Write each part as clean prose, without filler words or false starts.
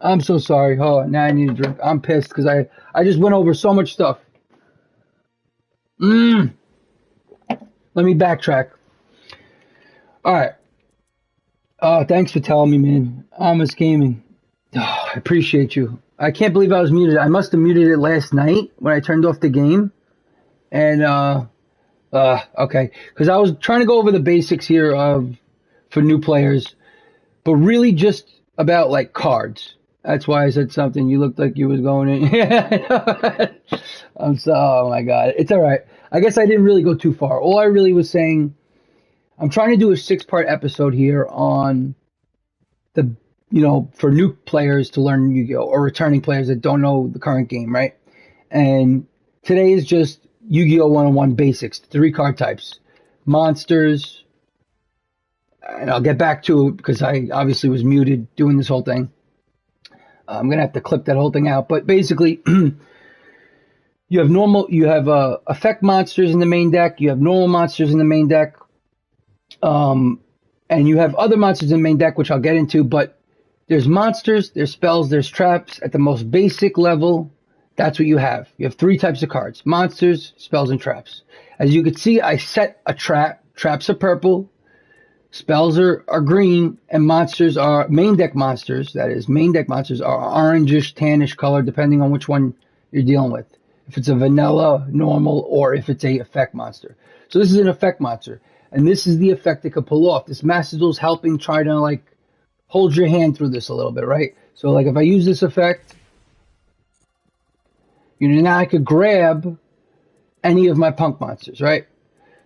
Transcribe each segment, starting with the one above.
I'm so sorry. Oh, now I need a drink. I'm pissed because I just went over so much stuff. Mm, let me backtrack. All right. Thanks for telling me, man. Amos Gaming. Oh, I appreciate you. I can't believe I was muted. I must have muted it last night when I turned off the game. And okay, because I was trying to go over the basics here of for new players, but really just about like cards. That's why I said something. You looked like you was going in. I'm so. Oh my god, it's all right. I guess I didn't really go too far. All I really was saying, I'm trying to do a 6-part episode here on the, for new players to learn Yu-Gi-Oh, or returning players that don't know the current game, right? And today is just Yu-Gi-Oh 101 basics, 3 card types, monsters, and I'll get back to it because I obviously was muted doing this whole thing. I'm gonna have to clip that whole thing out, but basically, you have effect monsters in the main deck, you have normal monsters in the main deck, and you have other monsters in the main deck, which I'll get into. But there's monsters, there's spells, there's traps at the most basic level. That's what you have. You have 3 types of cards: monsters, spells, and traps. As you can see, I set a trap. Traps are purple, spells are green, and monsters are main deck monsters. That is, main deck monsters are orangish, tannish color, depending on which one you're dealing with. If it's a vanilla, normal, or if it's a effect monster. So this is an effect monster, and this is the effect it could pull off. This Master Duel is helping try to like hold your hand through this a little bit, right? So like if I use this effect, now I could grab any of my punk monsters, right?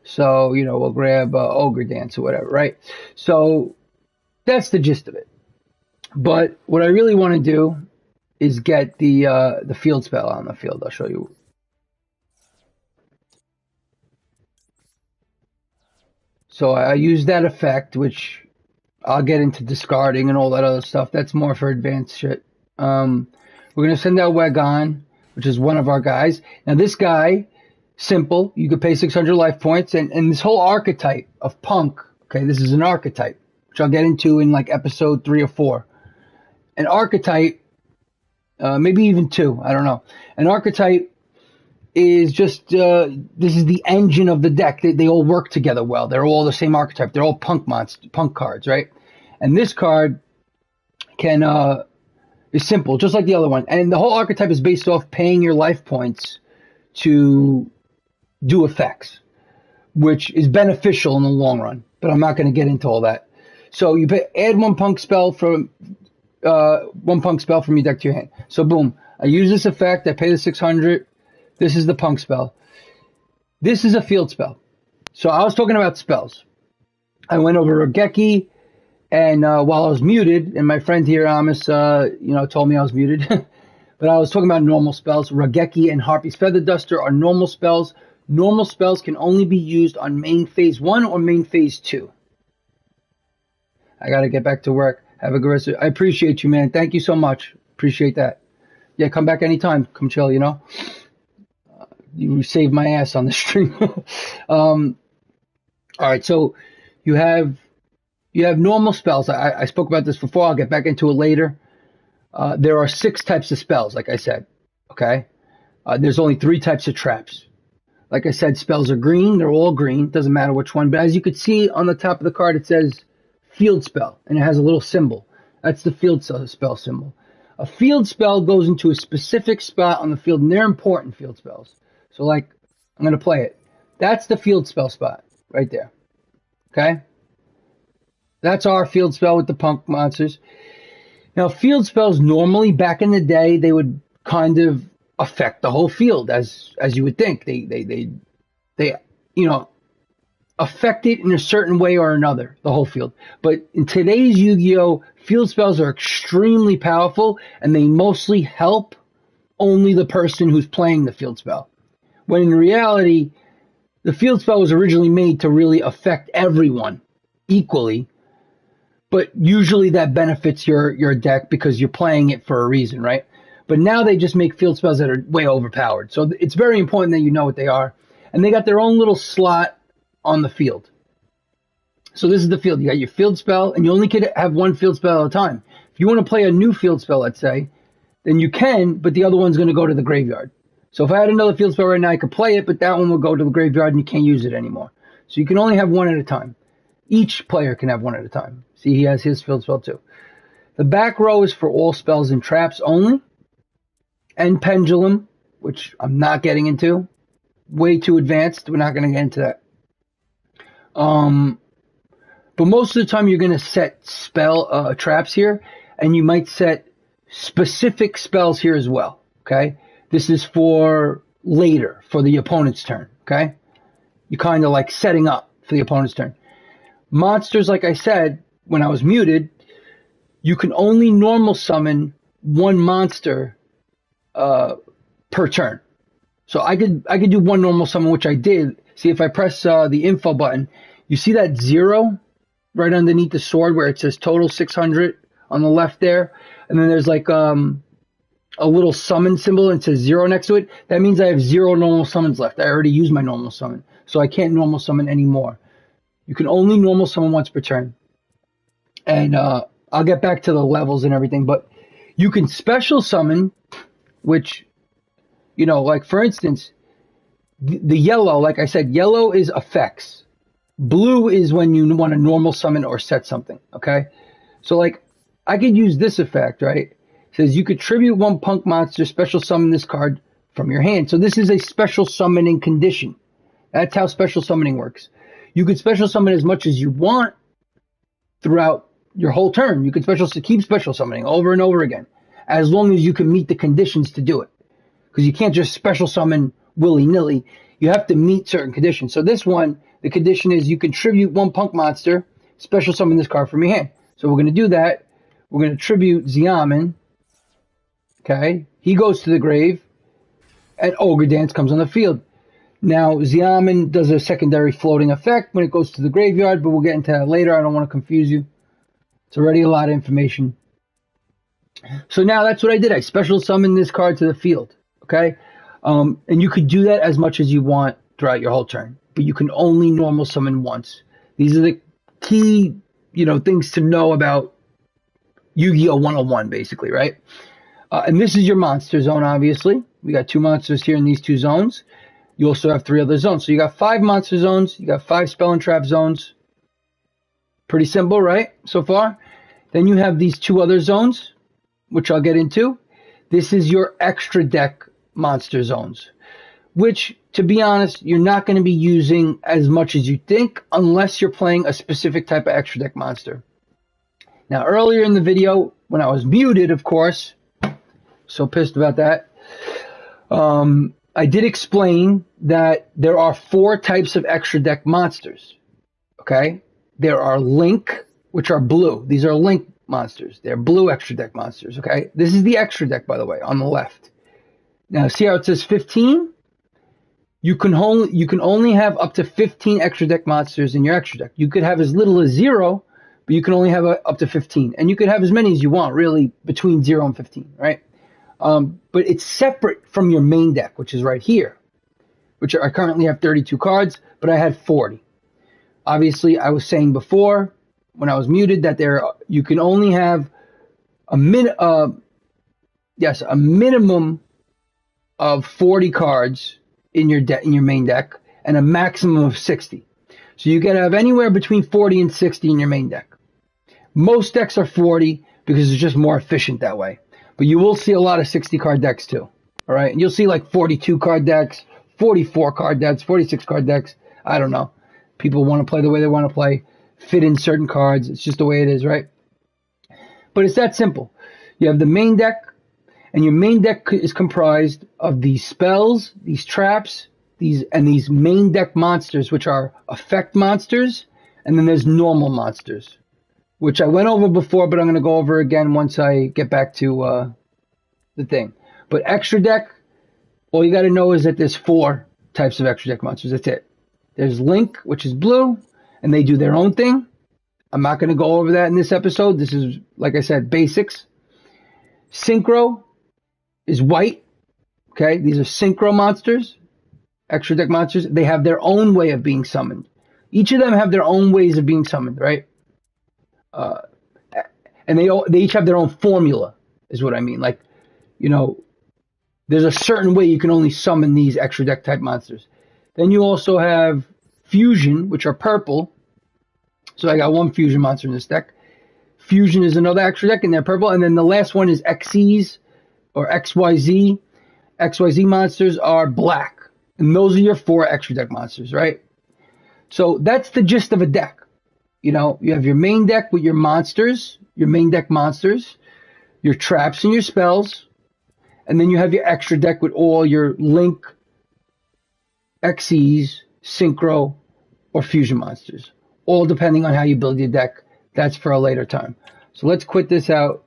So, we'll grab Ogre Dance or whatever, right? So that's the gist of it. But what I really want to do is get the field spell on the field. I'll show you. So I use that effect, which I'll get into discarding and all that other stuff. That's more for advanced shit. We're going to send out Wagon, which is one of our guys. Now, this guy, simple. You could pay 600 life points. And this whole archetype of punk, okay, this is an archetype, which I'll get into in like episode 3 or 4. An archetype, maybe even 2, I don't know. An archetype is just, this is the engine of the deck. They all work together well. They're all the same archetype. They're all punk cards, right? And this card is simple, just like the other one. And the whole archetype is based off paying your life points to do effects, which is beneficial in the long run. But I'm not going to get into all that. So you add one punk spell from your deck to your hand. So boom, I use this effect. I pay the 600. This is the punk spell. This is a field spell. So I was talking about spells. I went over Rogeki, and while I was muted, and my friend here, Amos, told me I was muted, but I was talking about normal spells. Rogeki and Harpy's Feather Duster are normal spells. Normal spells can only be used on main phase 1 or main phase 2. I got to get back to work. Have a good rest. I appreciate you, man. Thank you so much. Appreciate that. Yeah, come back anytime. Come chill, You saved my ass on the stream. All right, so you have normal spells. I spoke about this before. I'll get back into it later. There are 6 types of spells, like I said. Okay, there's only 3 types of traps. Like I said, spells are green. They're all green. Doesn't matter which one. But as you can see on the top of the card, it says field spell, and it has a little symbol. That's the field spell symbol. A field spell goes into a specific spot on the field, and they're important field spells. So, like, I'm going to play it. That's the field spell spot right there. Okay? That's our field spell with the punk monsters. Now, field spells normally, back in the day, they would kind of affect the whole field, as you would think. They affect it in a certain way or another, the whole field. But in today's Yu-Gi-Oh, field spells are extremely powerful, and they mostly help only the person who's playing the field spell. When in reality, the field spell was originally made to really affect everyone equally, but usually that benefits your deck because you're playing it for a reason, right? But now they just make field spells that are way overpowered. So it's very important that you know what they are. And they got their own little slot on the field. So this is the field. You got your field spell, and you only could have one field spell at a time. If you want to play a new field spell, let's say, then you can, but the other one's going to go to the graveyard. So if I had another field spell right now, I could play it, but that one will go to the graveyard and you can't use it anymore. So you can only have one at a time. Each player can have one at a time. See, he has his field spell too. The back row is for all spells and traps only. And pendulum, which I'm not getting into. Way too advanced. We're not going to get into that. But most of the time you're going to set spell traps here, and you might set specific spells here as well. Okay, this is for later, for the opponent's turn. Okay, you're kind of like setting up for the opponent's turn. Monsters, like I said, when I was muted, you can only normal summon one monster per turn. So I could do one normal summon, which I did. See, if I press the info button, you see that 0 right underneath the sword where it says total 600 on the left there, and then there's like a little summon symbol and it says 0 next to it. That means I have 0 normal summons left. I already used my normal summon, so I can't normal summon anymore. You can only normal summon once per turn. And I'll get back to the levels and everything, but you can special summon, which, you know, like for instance, the yellow, like I said, yellow is effects. Blue is when you want to normal summon or set something, okay? So like, I could use this effect, right? It says you could tribute one punk monster, special summon this card from your hand. So this is a special summoning condition. That's how special summoning works. You could special summon as much as you want throughout your whole turn. You could keep special summoning over and over again, as long as you can meet the conditions to do it. Because you can't just special summon willy-nilly. You have to meet certain conditions. So this one, the condition is you can tribute one punk monster, special summon this card from your hand. So we're going to do that. We're going to tribute Xiamen. Okay, he goes to the grave, and Ogre Dance comes on the field. Now, Xiamen does a secondary floating effect when it goes to the graveyard, but we'll get into that later. I don't want to confuse you. It's already a lot of information. So now that's what I did. I special summoned this card to the field. Okay, and you could do that as much as you want throughout your whole turn, but you can only normal summon once. These are the key, things to know about Yu-Gi-Oh 101, basically, right? And this is your monster zone, obviously. We got 2 monsters here in these 2 zones. You also have 3 other zones. So you got 5 monster zones. You got 5 spell and trap zones. Pretty simple, right? So far. Then you have these 2 other zones, which I'll get into. This is your extra deck monster zones, which, to be honest, you're not going to be using as much as you think unless you're playing a specific type of extra deck monster. Now, earlier in the video, when I was muted, of course, so pissed about that, I did explain that there are 4 types of extra deck monsters. Okay? There are Link, which are blue. These are Link monsters. They're blue extra deck monsters. Okay? This is the extra deck, by the way, on the left. Now, see how it says 15? You can only have up to 15 extra deck monsters in your extra deck. You could have as little as 0, but you can only have up to 15. And you could have as many as you want, really, between 0 and 15, right? But it's separate from your main deck, which is right here, which I currently have 32 cards, but I had 40. Obviously, I was saying before, when I was muted, that you can only have a minimum of 40 cards in your main deck, and a maximum of 60. So you can have anywhere between 40 and 60 in your main deck. Most decks are 40 because it's just more efficient that way. But you will see a lot of 60 card decks too. All right, and you'll see like 42 card decks, 44 card decks, 46 card decks. I don't know. People want to play the way they want to play, fit in certain cards. It's just the way it is, right? But it's that simple. You have the main deck, and your main deck is comprised of these spells, these traps, these main deck monsters, which are effect monsters, and then there's normal monsters, which I went over before, but I'm going to go over again once I get back to the thing. But extra deck, all you got to know is that there's 4 types of extra deck monsters. That's it. There's Link, which is blue, and they do their own thing. I'm not going to go over that in this episode. This is, like I said, basics. Synchro is white. Okay, these are synchro monsters, extra deck monsters. They have their own way of being summoned. Each of them have their own ways of being summoned, right? and they each have their own formula, is what I mean. Like, you know, there's a certain way you can only summon these extra deck type monsters. Then you also have fusion, which are purple. So I got one fusion monster in this deck. Fusion is another extra deck, and they're purple. And then the last one is XCs or XYZ. XYZ monsters are black. And those are your 4 extra deck monsters, right? So that's the gist of a deck. You know, you have your main deck with your monsters, your main deck monsters, your traps and your spells, and then you have your extra deck with all your Link, XCs, Synchro, or Fusion monsters. All depending on how you build your deck. That's for a later time. So let's quit this out.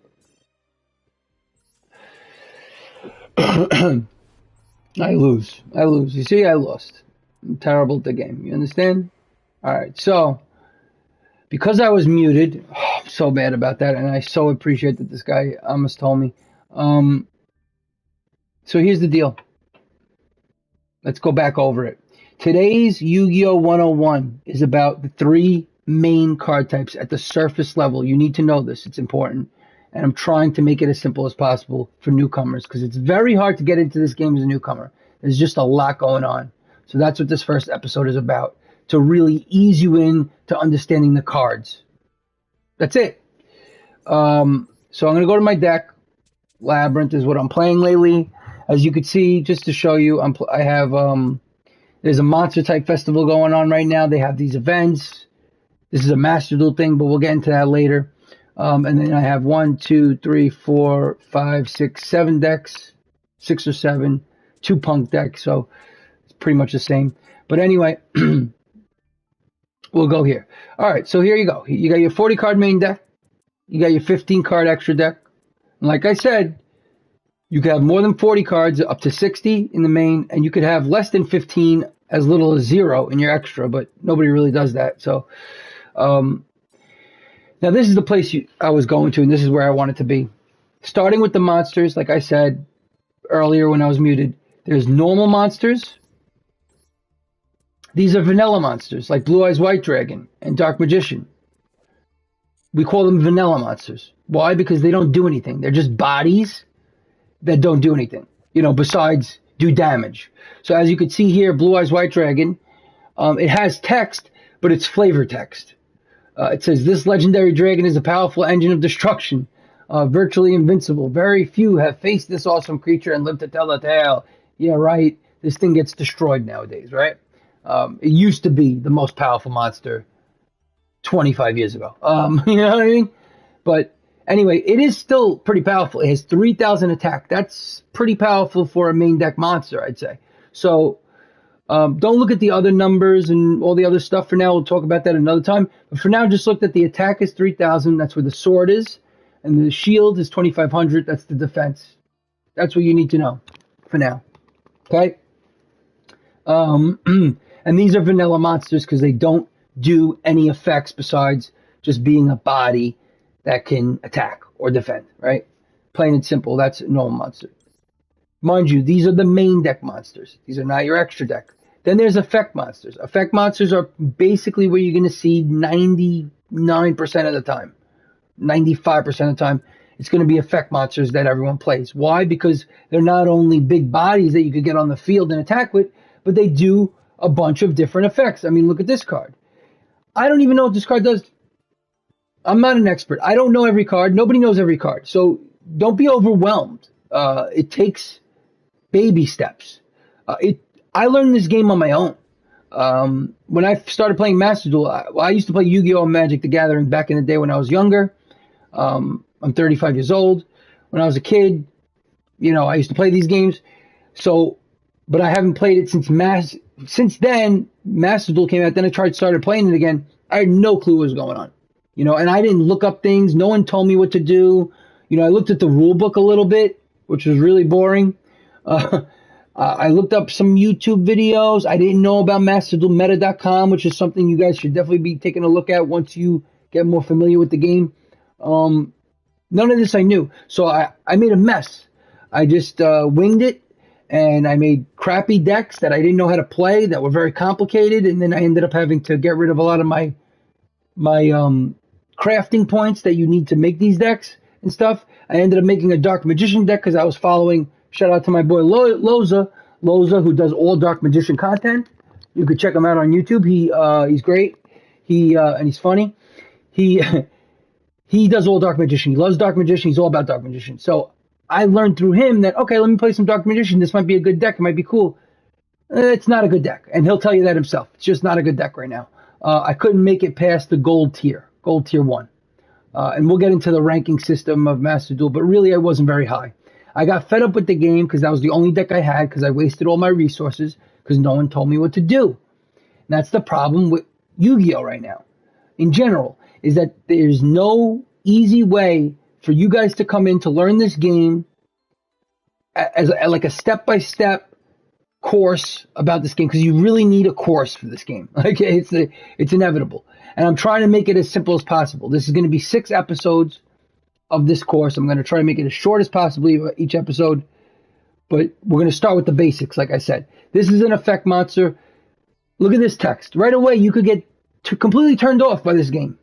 I lose. You see, I lost. I'm terrible at the game. You understand? All right. So, because I was muted, I'm so bad about that, and I so appreciate that this guy almost told me. So here's the deal. Let's go back over it. Today's Yu-Gi-Oh! 101 is about the 3 main card types at the surface level. You need to know this. It's important. And I'm trying to make it as simple as possible for newcomers because it's very hard to get into this game as a newcomer. There's just a lot going on. So that's what this first episode is about, to really ease you in to understanding the cards. That's it. So I'm going to go to my deck. Labyrinth is what I'm playing lately. As you can see, just to show you, I have there's a monster type festival going on right now. They have these events. This is a Master Duel thing, but we'll get into that later. And then I have 1, 2, 3, 4, 5, 6, 7 decks, 6 or 7, 2 punk decks. So it's pretty much the same. But anyway, we'll go here. All right, so here you go. You got your 40 card main deck. You got your 15 card extra deck. And like I said, you could have more than 40 cards, up to 60 in the main, and you could have less than 15, as little as 0 in your extra, but nobody really does that. So now this is the place I was going to, and this is where I wanted to be. Starting with the monsters, like I said earlier when I was muted, there's normal monsters. These are vanilla monsters, like Blue Eyes White Dragon and Dark Magician. We call them vanilla monsters. Why? Because they don't do anything. They're just bodies that don't do anything, you know, besides do damage. So as you can see here, Blue Eyes White Dragon, it has text, but it's flavor text. It says, this legendary dragon is a powerful engine of destruction, virtually invincible. Very few have faced this awesome creature and lived to tell the tale. Yeah, right. This thing gets destroyed nowadays, right? It used to be the most powerful monster 25 years ago. You know what I mean? But anyway, it is still pretty powerful. It has 3,000 attack. That's pretty powerful for a main deck monster, I'd say. So don't look at the other numbers and all the other stuff for now. We'll talk about that another time. But for now, just look that the attack is 3,000. That's where the sword is. And the shield is 2,500. That's the defense. That's what you need to know for now. Okay? And these are vanilla monsters because they don't do any effects besides just being a body that can attack or defend, right? Plain and simple, that's a normal monster. Mind you, these are the main deck monsters. These are not your extra deck. Then there's effect monsters. Effect monsters are basically where you're going to see 99% of the time. 95% of the time, it's going to be effect monsters that everyone plays. Why? Because they're not only big bodies that you could get on the field and attack with, but they do a bunch of different effects. I mean, look at this card. I don't even know what this card does. I'm not an expert. I don't know every card. Nobody knows every card. So don't be overwhelmed. It takes baby steps. I learned this game on my own. When I started playing Master Duel, I used to play Yu-Gi-Oh! And Magic the Gathering back in the day when I was younger. I'm 35 years old. When I was a kid, you know, I used to play these games. So, but I haven't played it since then. Master Duel came out. Then I started playing it again. I had no clue what was going on. You know, and I didn't look up things. No one told me what to do. You know, I looked at the rule book a little bit, which was really boring. I looked up some YouTube videos. I didn't know about MasterDuelMeta.com, which is something you guys should definitely be taking a look at once you get more familiar with the game. None of this I knew. So I made a mess. I just winged it, and I made crappy decks that I didn't know how to play that were very complicated, and then I ended up having to get rid of a lot of my crafting points that you need to make these decks and stuff. I ended up making a Dark Magician deck because I was following, shout out to my boy Loza, who does all Dark Magician content. You could check him out on YouTube. He's great. And he's funny. He he does all Dark Magician. He loves Dark Magician. He's all about Dark Magician. So I learned through him that, okay, let me play some Dark Magician. This might be a good deck. It might be cool. It's not a good deck. And he'll tell you that himself. It's just not a good deck right now. I couldn't make it past the gold tier 1. And we'll get into the ranking system of Master Duel, but really I wasn't very high. I got fed up with the game because that was the only deck I had because I wasted all my resources because no one told me what to do. And that's the problem with Yu-Gi-Oh right now. In general, is that there's no easy way for you guys to come in to learn this game as like a step-by-step course about this game, because you really need a course for this game. Okay, it's inevitable. And I'm trying to make it as simple as possible. This is going to be 6 episodes of this course. I'm going to try to make it as short as possible each episode, but we're going to start with the basics, like I said. This is an effect monster. Look at this text. Right away, you could get completely turned off by this game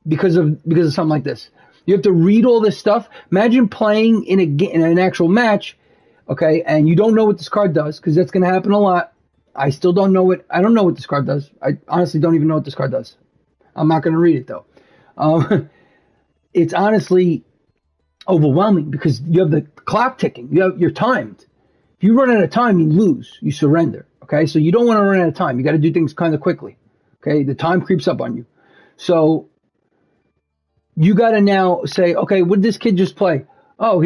because of something like this. You have to read all this stuff. Imagine playing in an actual match, okay, and you don't know what this card does, because that's going to happen a lot. I still don't know it. I don't know what this card does. I honestly don't even know what this card does. I'm not going to read it, though. It's honestly overwhelming because you have the clock ticking. You're timed. If you run out of time, you lose. You surrender. Okay, so you don't want to run out of time. You got to do things kind of quickly. Okay, the time creeps up on you. So you got to now say, okay, what did this kid just play? Oh,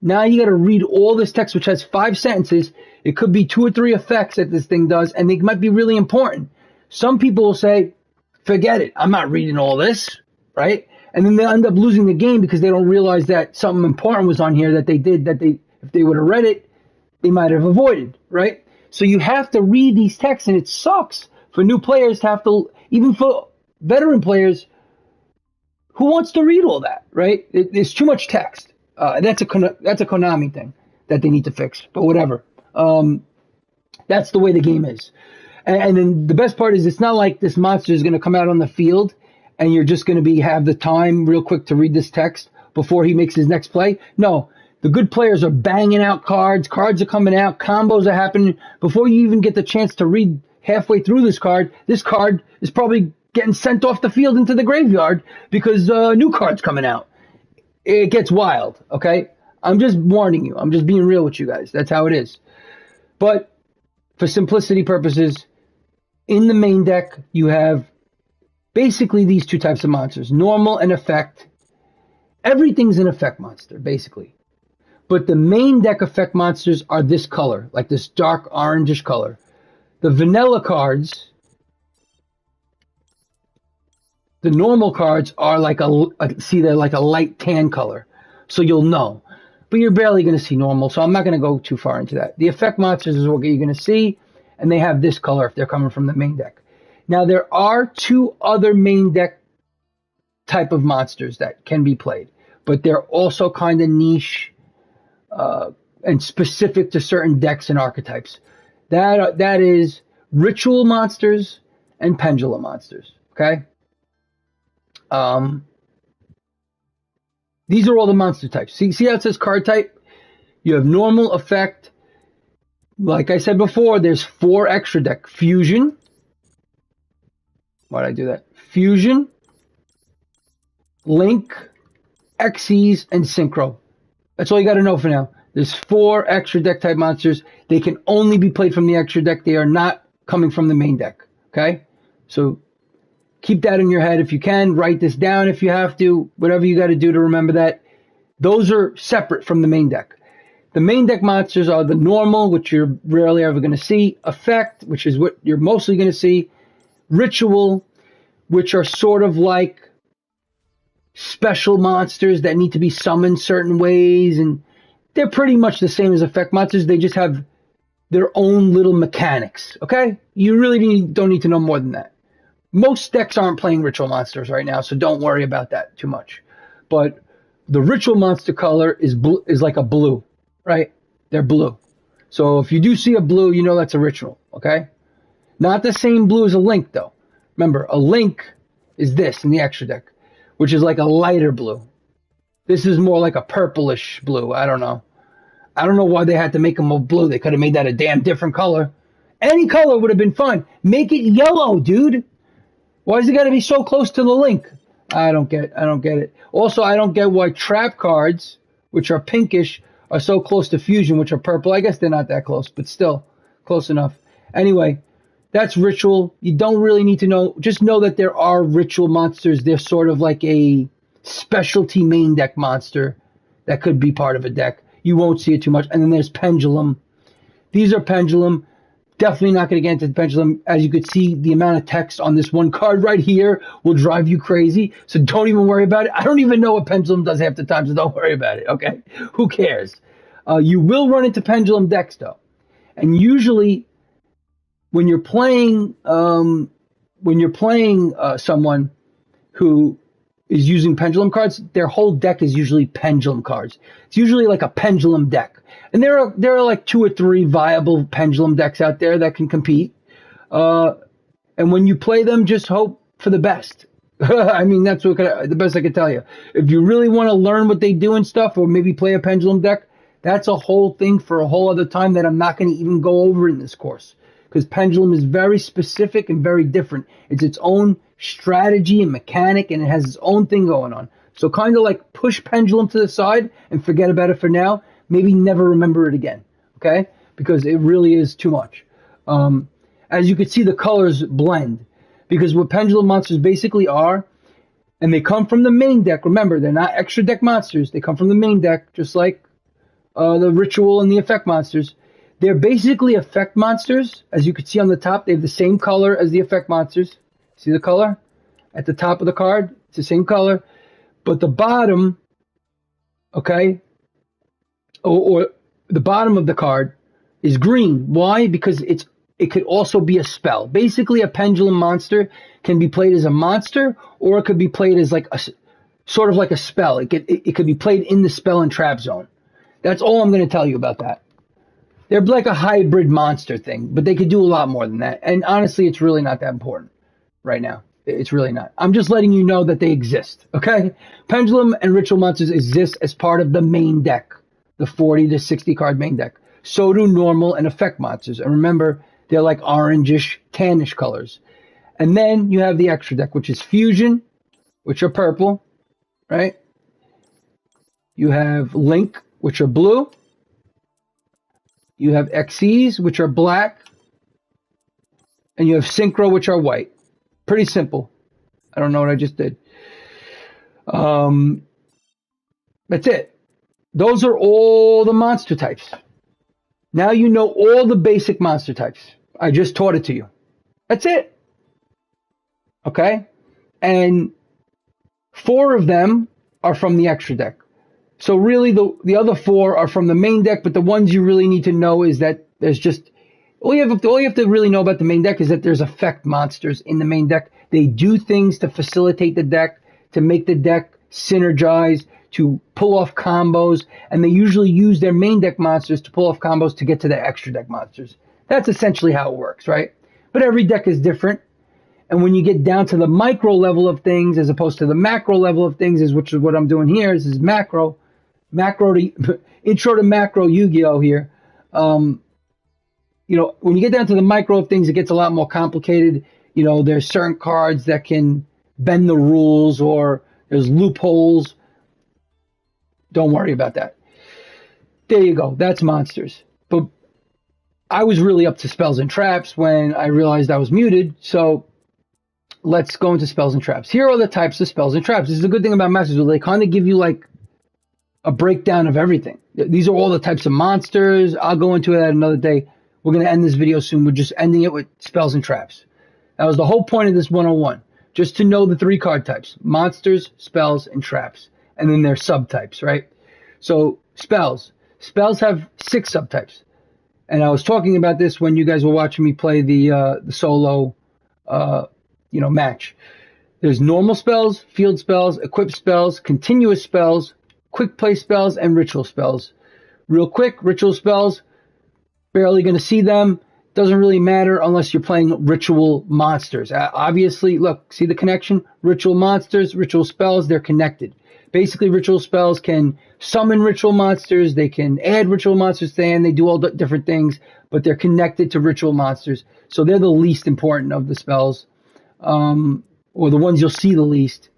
now you got to read all this text, which has 5 sentences. It could be 2 or 3 effects that this thing does, and they might be really important. Some people will say, forget it. I'm not reading all this, right? And then they'll end up losing the game because they don't realize that something important was on here that they did, if they would have read it, they might have avoided, right? So you have to read these texts, and it sucks for new players to have to, even for veteran players, who wants to read all that, right? There's too much text. That's a Konami thing that they need to fix, but whatever. That's the way the game is. And then the best part is it's not like this monster is going to come out on the field and you're just going to have the time real quick to read this text before he makes his next play. No, the good players are banging out cards. Cards are coming out. Combos are happening. Before you even get the chance to read halfway through this card is probably getting sent off the field into the graveyard because new cards coming out. It gets wild, okay? I'm just warning you. I'm just being real with you guys. That's how it is. But for simplicity purposes, in the main deck, you have basically these 2 types of monsters, normal and effect. Everything's an effect monster, basically. But the main deck effect monsters are this color, like this dark orangish color. The vanilla cards, the normal cards are like they're like a light tan color. So you'll know. But you're barely going to see normal, so I'm not going to go too far into that. The effect monsters is what you're going to see, and they have this color if they're coming from the main deck. Now, there are 2 other main deck type of monsters that can be played, but they're also kind of niche and specific to certain decks and archetypes. That is ritual monsters and pendulum monsters, okay? These are all the monster types. See how it says card type? You have normal, effect. Like I said before, there's 4 extra deck. Fusion. Why did I do that? Fusion, Link, Xyz, and Synchro. That's all you got to know for now. There's 4 extra deck type monsters. They can only be played from the extra deck. They are not coming from the main deck. Okay? So keep that in your head if you can. Write this down if you have to. Whatever you got to do to remember that. Those are separate from the main deck. The main deck monsters are the normal, which you're rarely ever going to see. Effect, which is what you're mostly going to see. Ritual, which are sort of like special monsters that need to be summoned certain ways. And they're pretty much the same as effect monsters. They just have their own little mechanics. Okay? You really don't need to know more than that. Most decks aren't playing ritual monsters right now, so don't worry about that too much. But the ritual monster color is like a blue, right? They're blue. So if you do see a blue, you know that's a ritual, okay? Not the same blue as a Link, though. Remember, a Link is this in the extra deck. which is like a lighter blue. This is more like a purplish blue. I don't know. I don't know why they had to make them a blue. They could have made that a damn different color. Any color would have been fine. Make it yellow, dude. Why is it got to be so close to the link? I don't get it. Also, I don't get why trap cards, which are pinkish, are so close to fusion, which are purple. I guess they're not that close, but still close enough. Anyway, that's ritual. You don't really need to know. Just know that there are ritual monsters. They're sort of like a specialty main deck monster that could be part of a deck. You won't see it too much. And then there's pendulum. These are pendulum. Definitely not going to get into the pendulum. As you could see, the amount of text on this one card right here will drive you crazy. So don't even worry about it. I don't even know what pendulum does half the time, so don't worry about it, okay? Who cares? You will run into pendulum decks, though. And usually, when you're playing someone who is using pendulum cards, their whole deck is usually pendulum cards. It's usually like a pendulum deck. And there are like 2 or 3 viable pendulum decks out there that can compete. And when you play them, just hope for the best. I mean, that's the best I can tell you. If you really want to learn what they do and stuff, or maybe play a pendulum deck, that's a whole thing for a whole other time that I'm not going to even go over in this course. Because pendulum is very specific and very different. It's its own strategy and mechanic, and it has its own thing going on. So kind of like push pendulum to the side and forget about it for now. Maybe never remember it again, okay? Because it really is too much. As you can see, the colors blend. Because what pendulum monsters basically are, and they come from the main deck. Remember, they're not extra deck monsters. They come from the main deck, just like the ritual and the effect monsters. They're basically effect monsters. As you can see on the top, they have the same color as the effect monsters. See the color? At the top of the card, it's the same color. But the bottom, okay, or the bottom of the card is green. Why? Because it could also be a spell. Basically, a pendulum monster can be played as a monster, or it could be played as like a sort of like a spell. It could be played in the spell and trap zone. That's all I'm going to tell you about that. They're like a hybrid monster thing, but they could do a lot more than that. And honestly, it's really not that important right now. It's really not. I'm just letting you know that they exist, okay? Pendulum and ritual monsters exist as part of the main deck, the 40 to 60 card main deck. So do normal and effect monsters. And remember, they're like orangish, tannish colors. And then you have the extra deck, which is fusion, which are purple, right? You have link, which are blue. You have XEs, which are black. And you have synchro, which are white. Pretty simple. I don't know what I just did. That's it. Those are all the monster types. Now you know all the basic monster types. I just taught it to you. That's it. Okay? And 4 of them are from the extra deck. So really the other 4 are from the main deck, but the ones you really need to know is that there's just all you have to really know about the main deck is that there's effect monsters in the main deck. They do things to facilitate the deck, to make the deck synergize, to pull off combos, and they usually use their main deck monsters to pull off combos to get to the extra deck monsters. That's essentially how it works, right? But every deck is different. And when you get down to the micro level of things, as opposed to the macro level of things, which is what I'm doing here, this is intro to macro Yu-Gi-Oh here. When you get down to the micro of things, it gets a lot more complicated. There's certain cards that can bend the rules, or there's loopholes. Don't worry about that. There you go. That's monsters. But I was really up to spells and traps when I realized I was muted. So let's go into spells and traps. Here are the types of spells and traps. This is the good thing about Masters. They kind of give you like a breakdown of everything. These are all the types of monsters. I'll go into that another day. We're going to end this video soon. We're just ending it with spells and traps. That was the whole point of this 101. Just to know the 3 card types. Monsters, spells, and traps. And then their subtypes, right? So spells. Spells have 6 subtypes. And I was talking about this when you guys were watching me play the solo match. There's normal spells, field spells, equipped spells, continuous spells, quick play spells, and ritual spells. Real quick, ritual spells, barely going to see them. Doesn't really matter unless you're playing ritual monsters. Obviously, look, see the connection? Ritual monsters, ritual spells, they're connected. Basically, ritual spells can summon ritual monsters, they can add ritual monsters to the hand, they do all different things, but they're connected to ritual monsters. So they're the least important of the spells, or the ones you'll see the least.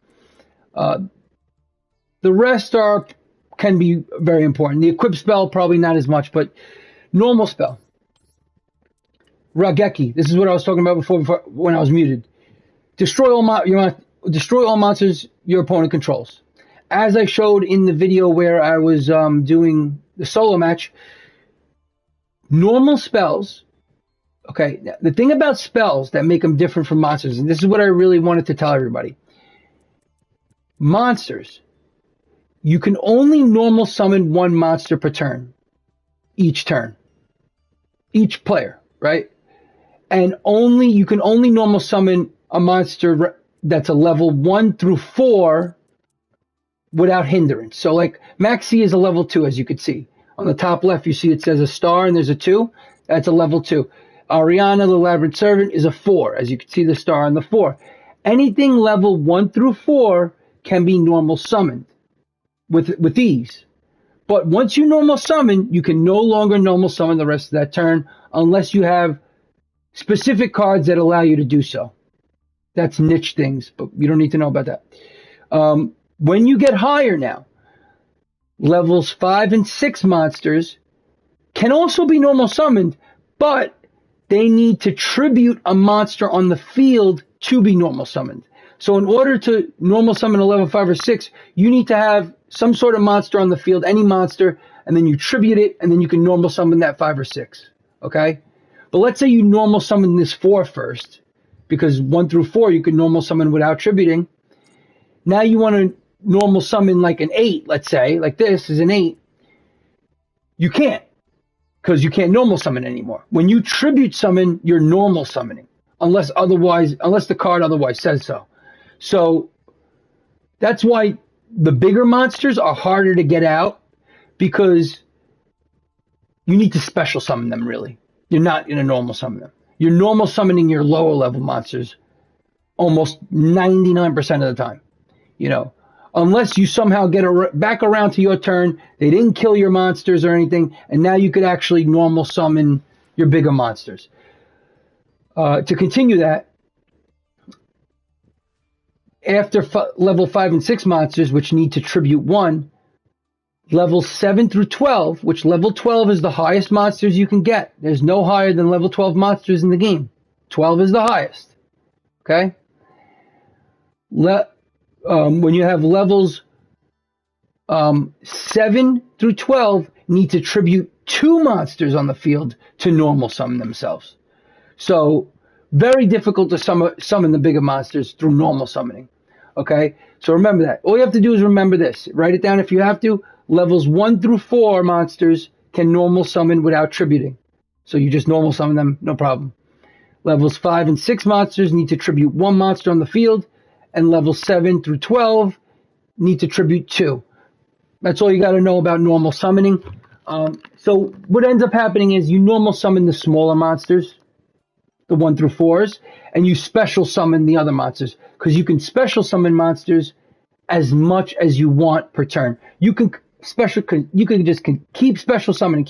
The rest can be very important. The equip spell, probably not as much, but normal spell. Rageki. This is what I was talking about before when I was muted. Destroy all monsters your opponent controls. As I showed in the video where I was doing the solo match, normal spells. Okay, the thing about spells that make them different from monsters, and this is what I really wanted to tell everybody. Monsters, you can only normal summon one monster per turn, each player, right? And you can only normal summon a monster that's a level 1 through 4 without hindrance. So like Maxi is a level 2, as you can see. On the top left, you see it says a star and there's a 2. That's a level 2. Ariana, the Labyrinth Servant, is a 4, as you can see the star on the 4. Anything level 1 through 4 can be normal summoned with ease. But once you normal summon, you can no longer normal summon the rest of that turn unless you have specific cards that allow you to do so. That's niche things, but you don't need to know about that. When you get higher now, levels 5 and 6 monsters can also be normal summoned, but they need to tribute a monster on the field to be normal summoned. So in order to normal summon a level 5 or 6, you need to have some sort of monster on the field, any monster, and then you tribute it, and then you can normal summon that 5 or 6. Okay? But let's say you normal summon this 4 first, because 1 through 4 you can normal summon without tributing. Now you want to normal summon like an 8, let's say, like this is an 8. You can't, because you can't normal summon anymore. When you tribute summon, you're normal summoning, unless the card otherwise says so. So that's why the bigger monsters are harder to get out, because you need to special summon them, really. You're not going to normal summon them. You're normal summoning your lower level monsters almost 99% of the time. You know, unless you somehow get back around to your turn, they didn't kill your monsters or anything, and now you could actually normal summon your bigger monsters. To continue that, after level 5 and 6 monsters, which need to tribute 1, levels 7 through 12, which level 12 is the highest monsters you can get. There's no higher than level 12 monsters in the game. 12 is the highest. Okay? When you have levels 7 through 12, need to tribute 2 monsters on the field to normal summon themselves. So very difficult to summon the bigger monsters through normal summoning. Okay? So remember that. All you have to do is remember this. Write it down if you have to. Levels 1 through 4 monsters can normal summon without tributing. So you just normal summon them, no problem. Levels 5 and 6 monsters need to tribute 1 monster on the field, and levels 7 through 12 need to tribute 2. That's all you got to know about normal summoning. So what ends up happening is you normal summon the smaller monsters, the 1 through 4s, and you special summon the other monsters, because you can special summon monsters as much as you want per turn. You can just keep special summoning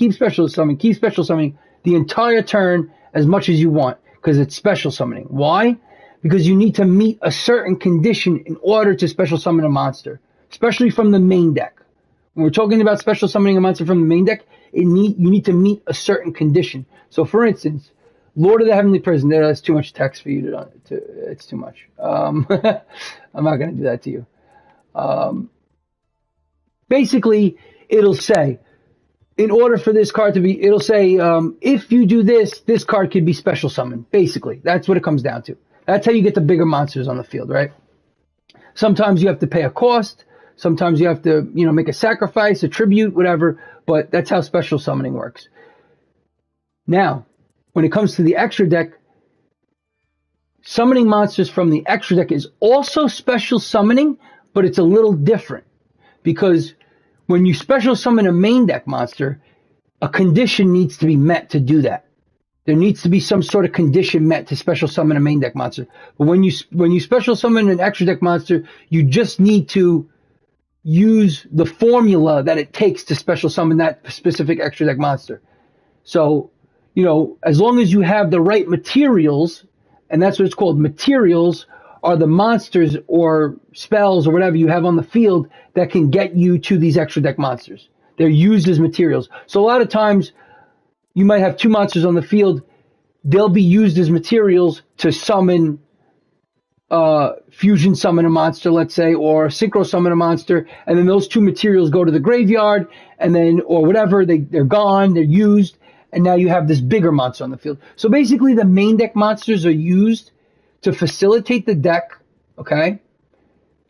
the entire turn as much as you want, because it's special summoning. Why? Because you need to meet a certain condition in order to special summon a monster, especially from the main deck. When we're talking about special summoning a monster from the main deck, you need to meet a certain condition. So for instance, Lord of the Heavenly Prison, that's too much text for you it's too much. I'm not going to do that to you. Basically, it'll say, in order for this card to be, it'll say, if you do this, this card could be special summoned. Basically, that's what it comes down to. That's how you get the bigger monsters on the field, right? Sometimes you have to pay a cost. Sometimes you have to, make a sacrifice, a tribute, whatever. But that's how special summoning works. Now, when it comes to the extra deck, summoning monsters from the extra deck is also special summoning, but it's a little different. Because when you special summon a main deck monster, a condition needs to be met to do that. There needs to be some sort of condition met to special summon a main deck monster. But when you special summon an extra deck monster, you just need to use the formula that it takes to special summon that specific extra deck monster. So, as long as you have the right materials, and that's what it's called, materials are the monsters or spells or whatever you have on the field that can get you to these extra deck monsters. They're used as materials. So a lot of times you might have 2 monsters on the field. They'll be used as materials to summon, fusion summon a monster, let's say, or synchro summon a monster. And then those 2 materials go to the graveyard and then, or whatever, they're gone, they're used. And now you have this bigger monster on the field. So basically the main deck monsters are used to facilitate the deck, okay,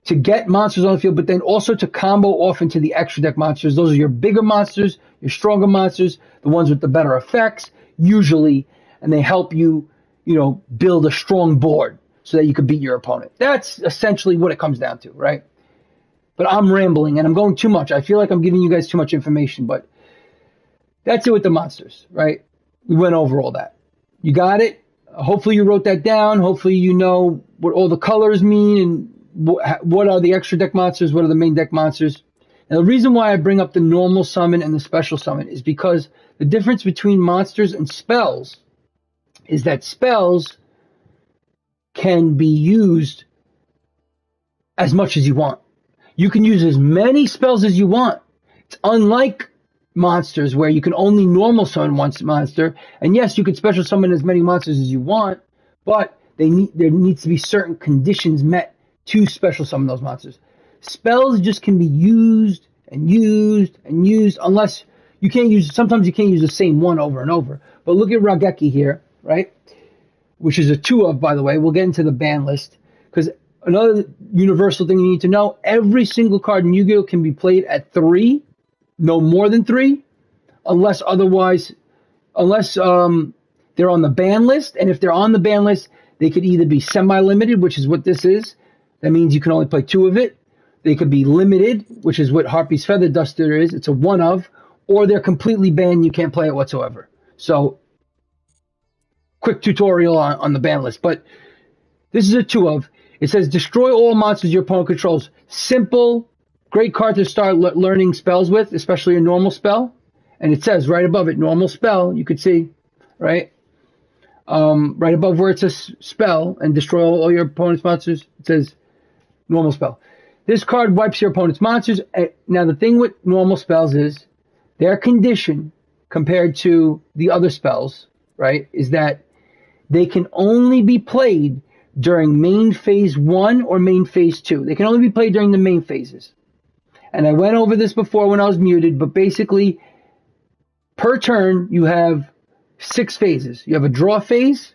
to get monsters on the field, but then also to combo off into the extra deck monsters. Those are your bigger monsters, your stronger monsters, the ones with the better effects, usually, and they help you, build a strong board so that you can beat your opponent. That's essentially what it comes down to, right? But I'm rambling and I'm going too much. I feel like I'm giving you guys too much information, but that's it with the monsters, right? We went over all that. You got it? Hopefully you wrote that down. Hopefully you know what all the colors mean and what are the extra deck monsters, what are the main deck monsters. Now, the reason why I bring up the normal summon and the special summon is because the difference between monsters and spells is that spells can be used as much as you want. You can use as many spells as you want. It's unlike monsters where you can only normal summon one monster, and yes, you can special summon as many monsters as you want, but there needs to be certain conditions met to special summon those monsters. Spells just can be used and used and used, unless you can't use, sometimes you can't use the same one over and over. But look at Raigeki here, right? Which is a 2 of, by the way. We'll get into the ban list, because another universal thing you need to know, every single card in Yu-Gi-Oh! Can be played at 3, no more than 3, unless they're on the ban list. And if they're on the ban list, they could either be semi-limited, which is what this is. That means you can only play 2 of it. They could be limited, which is what Harpy's Feather Duster is. It's a 1 of. Or they're completely banned. You can't play it whatsoever. So, quick tutorial on the ban list. But this is a 2 of. It says, destroy all monsters your opponent controls. Simple, great card to start learning spells with, especially a normal spell. And it says right above it, normal spell. You could see, right? Right above where it says spell and destroy all your opponent's monsters, it says normal spell. This card wipes your opponent's monsters. Now, the thing with normal spells is their condition compared to the other spells, right, is that they can only be played during main phase 1 or main phase 2. They can only be played during the main phases. And I went over this before when I was muted, but basically, per turn, you have 6 phases. You have a draw phase,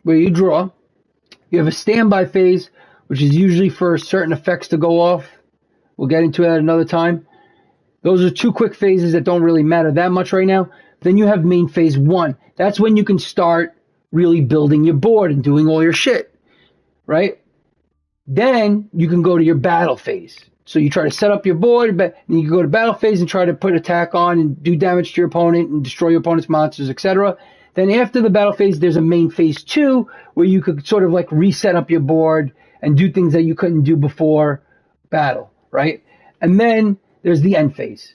where you draw. You have a standby phase, which is usually for certain effects to go off. We'll get into that another time. Those are 2 quick phases that don't really matter that much right now. Then you have main phase 1. That's when you can start really building your board and doing all your shit, right? Then you can go to your battle phase. So you try to set up your board, but then you can go to battle phase and try to put attack on and do damage to your opponent and destroy your opponent's monsters, etc. Then after the battle phase, there's a main phase 2 where you could sort of like reset up your board and do things that you couldn't do before battle, right? And then there's the end phase,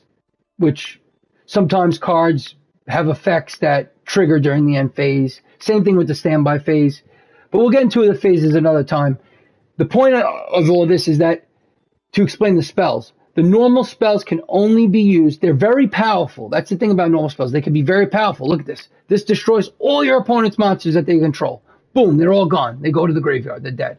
which sometimes cards have effects that trigger during the end phase. Same thing with the standby phase. But we'll get into the phases another time. The point of all of this is that to explain the spells, the normal spells can only be used. They're very powerful. That's the thing about normal spells. They can be very powerful. Look at this. This destroys all your opponent's monsters that they control. Boom, they're all gone. They go to the graveyard. They're dead.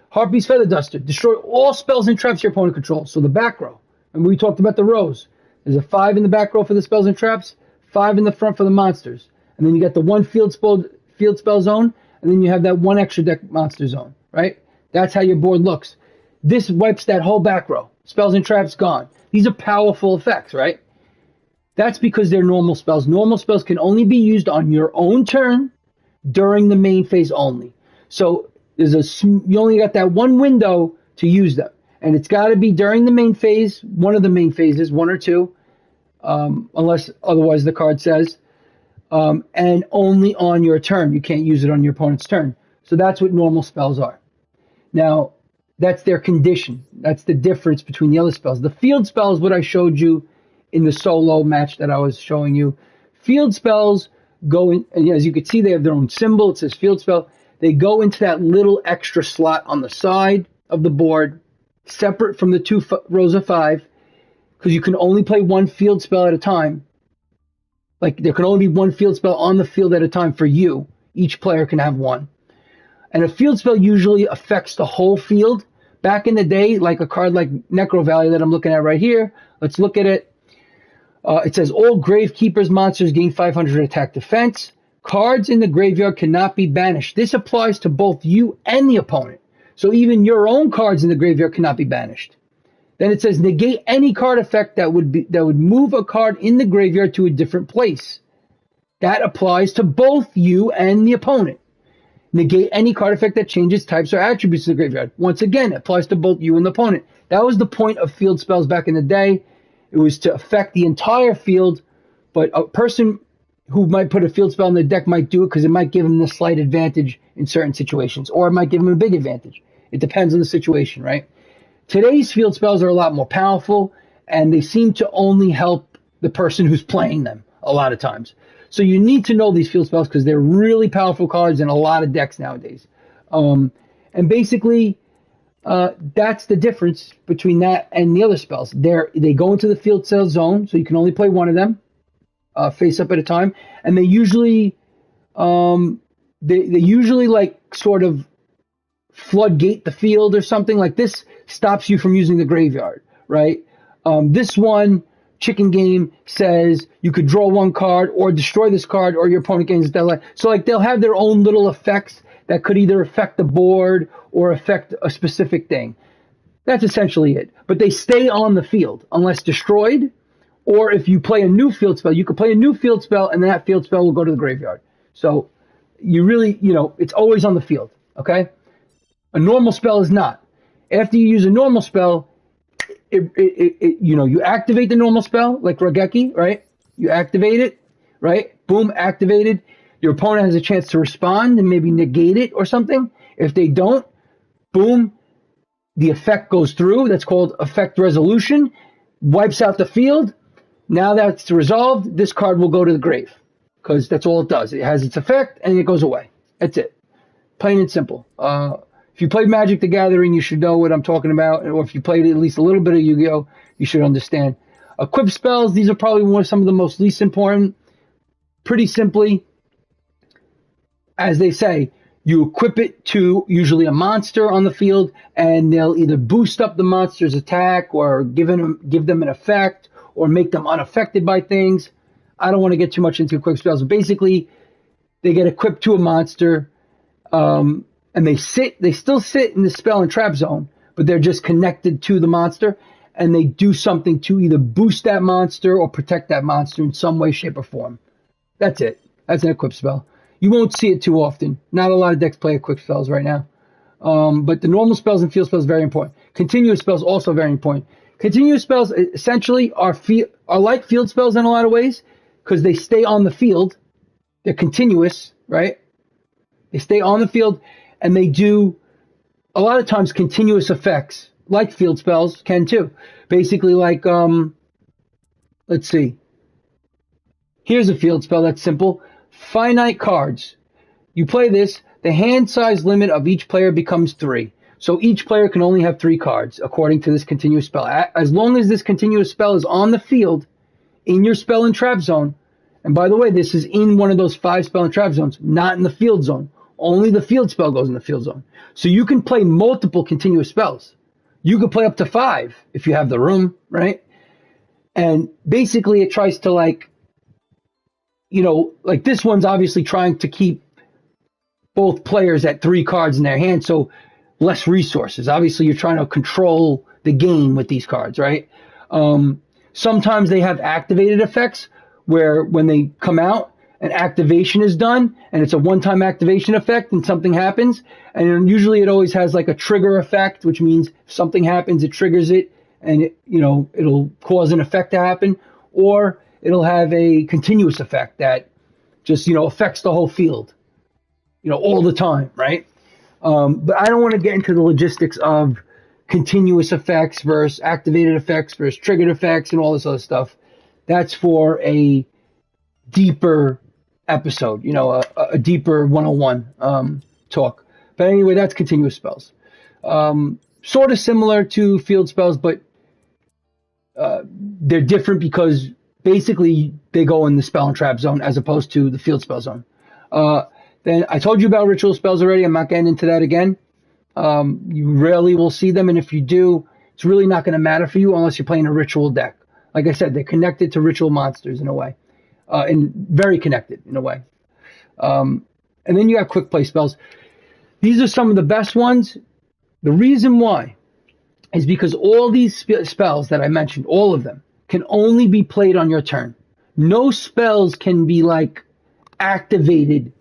Harpy's Feather Duster. Destroy all spells and traps your opponent controls. So the back row. And we talked about the rows. There's a 5 in the back row for the spells and traps, 5 in the front for the monsters. And then you got the 1 field spell zone, and then you have that 1 extra deck monster zone, right? That's how your board looks. This wipes that whole back row. Spells and traps gone. These are powerful effects, right? That's because they're normal spells. Normal spells can only be used on your own turn during the main phase only. So you only got that 1 window to use them. And it's got to be during the main phase, one of the main phases, 1 or 2, unless otherwise the card says. and only on your turn. You can't use it on your opponent's turn. So that's what normal spells are. Now, that's their condition. That's the difference between the other spells. The field spells, what I showed you in the solo match that I was showing you. Field spells go in, and as you can see, they have their own symbol. It says field spell. They go into that little extra slot on the side of the board, separate from the two rows of 5, because you can only play one field spell at a time. Like, there can only be one field spell on the field at a time for you. Each player can have one. And a field spell usually affects the whole field. Back in the day, like a card like Necro Valley that I'm looking at right here, let's look at it. It says all Gravekeeper's monsters gain 500 attack defense. Cards in the graveyard cannot be banished. This applies to both you and the opponent. So even your own cards in the graveyard cannot be banished. Then it says negate any card effect that would move a card in the graveyard to a different place. That applies to both you and the opponent. Negate any card effect that changes types or attributes in the graveyard. Once again, it applies to both you and the opponent. That was the point of field spells back in the day. It was to affect the entire field, but a person who might put a field spell in their deck might do it because it might give them the slight advantage in certain situations, or it might give them a big advantage. It depends on the situation, right? Today's field spells are a lot more powerful, and they seem to only help the person who's playing them a lot of times. So you need to know these field spells because they're really powerful cards in a lot of decks nowadays. And basically, that's the difference between that and the other spells. They go into the field spell zone, so you can only play one of them face up at a time, and they usually like sort of floodgate the field or something like this. Stops you from using the graveyard, right? This one, Chicken Game, says you could draw one card or destroy this card or your opponent gains deadline. So like they'll have their own little effects that could either affect the board or affect a specific thing. That's essentially it. But they stay on the field unless destroyed, or if you play a new field spell, you could play a new field spell and that field spell will go to the graveyard. So you really, it's always on the field, okay? A normal spell is not. After you use a normal spell, you activate the normal spell, like Rogeki, right? You activate it, right? Boom, activated. Your opponent has a chance to respond and maybe negate it or something. If they don't, boom, the effect goes through. That's called effect resolution. Wipes out the field. Now that's resolved. This card will go to the grave because that's all it does. It has its effect and it goes away. That's it. Plain and simple. If you played Magic the Gathering, you should know what I'm talking about. Or if you played at least a little bit of Yu-Gi-Oh, you should understand. Equip spells, these are probably some of the most least important. Pretty simply, as they say, you equip it to usually a monster on the field, and they'll either boost up the monster's attack or give them an effect or make them unaffected by things. I don't want to get too much into equip spells. But basically, they get equipped to a monster, and they still sit in the spell and trap zone, but they're just connected to the monster, and they do something to either boost that monster or protect that monster in some way, shape, or form. That's it. That's an equip spell. You won't see it too often. Not a lot of decks play equip spells right now. But the normal spells and field spells are very important. Continuous spells also very important. Continuous spells essentially are like field spells in a lot of ways because they stay on the field. They're continuous, right? They stay on the field. And they do, a lot of times, continuous effects, like field spells can too. Basically like, let's see. Here's a field spell that's simple. Finite cards. You play this, the hand size limit of each player becomes 3. So each player can only have 3 cards, according to this continuous spell. As long as this continuous spell is on the field, in your spell and trap zone, and by the way, this is in one of those 5 spell and trap zones, not in the field zone. Only the field spell goes in the field zone. So you can play multiple continuous spells. You could play up to 5 if you have the room, right? And basically it tries to like this one's obviously trying to keep both players at 3 cards in their hand, so less resources. Obviously you're trying to control the game with these cards, right? Sometimes they have activated effects where when they come out, an activation is done, and it's a one-time activation effect, and something happens. And usually it always has like a trigger effect, which means if something happens, it triggers it, and it'll cause an effect to happen. Or it'll have a continuous effect that just, affects the whole field, all the time, right? But I don't want to get into the logistics of continuous effects versus activated effects versus triggered effects and all this other stuff. That's for a deeper episode, a deeper 101 talk. But anyway, that's continuous spells. Sort of similar to field spells, but they're different because basically they go in the spell and trap zone as opposed to the field spell zone. Then I told you about ritual spells already. I'm not getting into that again. You rarely will see them, and if you do, it's really not going to matter for you unless you're playing a ritual deck. Like I said, they're connected to ritual monsters in a way, and very connected in a way. And then you have quick play spells. These are some of the best ones. The reason why is because all these spells that I mentioned, all of them, can only be played on your turn. No spells can be like activated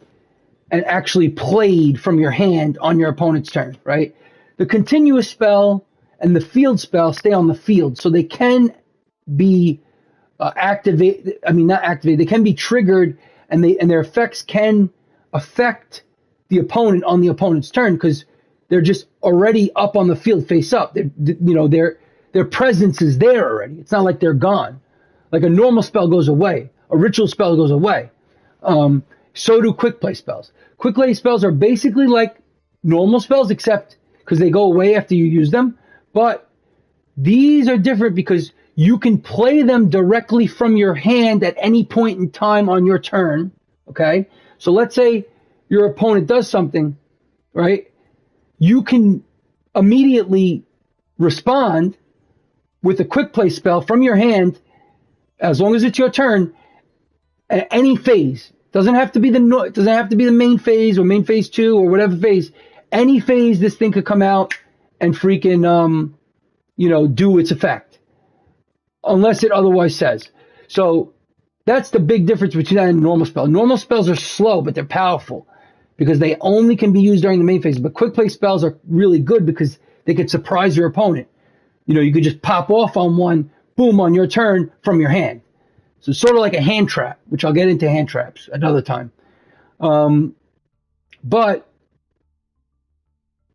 and actually played from your hand on your opponent's turn, right? The continuous spell and the field spell stay on the field, so they can be activated. I mean, not activated. They can be triggered, and their effects can affect the opponent on the opponent's turn because they're just already up on the field, face up. Their presence is there already. It's not like they're gone. Like a normal spell goes away, a ritual spell goes away. So do quick play spells. Quick play spells are basically like normal spells, except because they go away after you use them. But these are different because you can play them directly from your hand at any point in time on your turn. Okay? So let's say your opponent does something, right? You can immediately respond with a quick play spell from your hand, as long as it's your turn, at any phase. Doesn't have to be the main phase or main phase 2 or whatever phase. Any phase this thing could come out and freaking do its effect, unless it otherwise says. So that's the big difference between that and a normal spell. Normal spells are slow, but they're powerful because they only can be used during the main phase. But quick play spells are really good because they could surprise your opponent. You could just pop off on one, boom, on your turn from your hand. So it's sort of like a hand trap, which I'll get into hand traps another time. But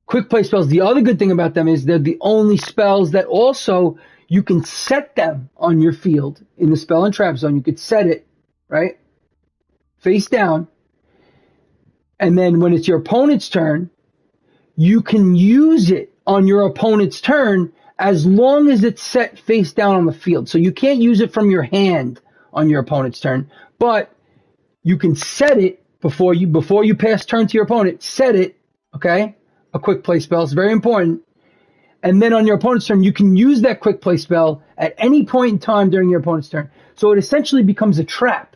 quick play spells, the other good thing about them is they're the only spells that also you can set them on your field in the spell and trap zone. You could set it, right, face down. And then when it's your opponent's turn, you can use it on your opponent's turn as long as it's set face down on the field. So you can't use it from your hand on your opponent's turn, but you can set it before you pass turn to your opponent. Set it, okay? A quick play spell is very important. And then on your opponent's turn, you can use that quick play spell at any point in time during your opponent's turn. So it essentially becomes a trap,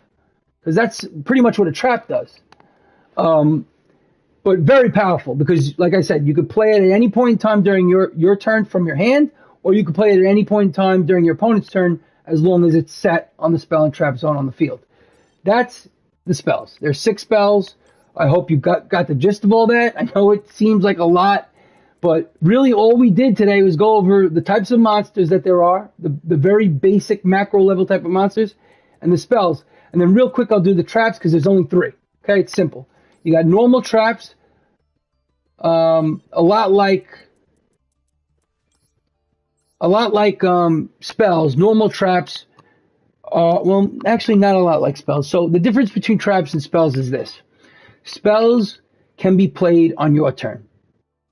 because that's pretty much what a trap does. But very powerful because, like I said, you could play it at any point in time during your turn from your hand, or you could play it at any point in time during your opponent's turn as long as it's set on the spell and trap zone on the field. That's the spells. There's 6 spells. I hope you got the gist of all that. I know it seems like a lot, but really all we did today was go over the types of monsters that there are, the very basic macro level type of monsters, and the spells. And then real quick, I'll do the traps because there's only 3. Okay, it's simple. You got normal traps, a lot like spells. Normal traps well, actually not a lot like spells. So the difference between traps and spells is this. Spells can be played on your turn.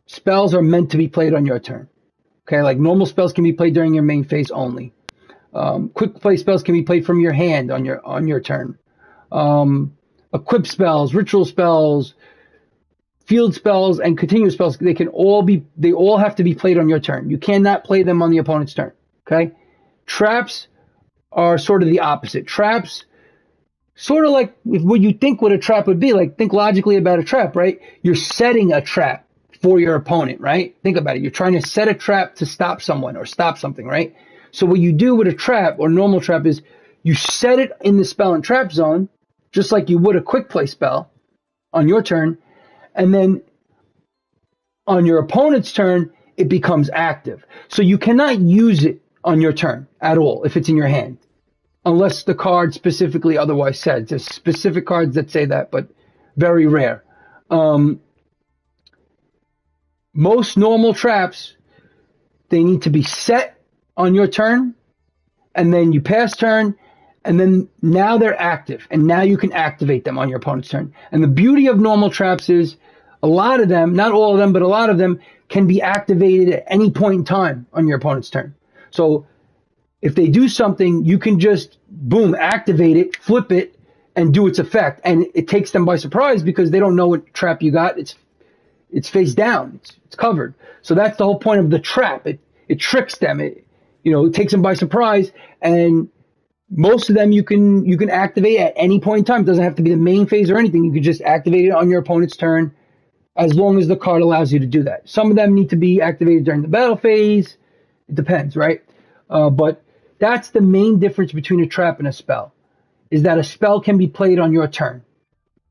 Spells are meant to be played on your turn. Okay, like normal spells can be played during your main phase only. Quick play spells can be played from your hand on your turn. Equip spells, ritual spells, field spells, and continuous spells, they all have to be played on your turn. You cannot play them on the opponent's turn. Okay? Traps are sort of the opposite. Traps, sort of like what you think what a trap would be. Like, think logically about a trap, right? You're setting a trap for your opponent, right? Think about it. You're trying to set a trap to stop someone or stop something, right? So what you do with a trap or normal trap is you set it in the spell and trap zone, just like you would a quick play spell on your turn, and then on your opponent's turn, it becomes active. So you cannot use it on your turn at all if it's in your hand. unless the card specifically otherwise says. There's specific cards that say that, but very rare. Most normal traps, they need to be set on your turn, and then you pass turn, and then now they're active, and now you can activate them on your opponent's turn. And the beauty of normal traps is a lot of them, not all of them, but a lot of them can be activated at any point in time on your opponent's turn. So if they do something, you can just, boom, activate it, flip it, and do its effect. And it takes them by surprise because they don't know what trap you got. It's face down. It's covered. So that's the whole point of the trap. It tricks them. It takes them by surprise. And most of them you can activate at any point in time. It doesn't have to be the main phase or anything. You can just activate it on your opponent's turn as long as the card allows you to do that. Some of them need to be activated during the battle phase. It depends, right? But that's the main difference between a trap and a spell, is that a spell can be played on your turn.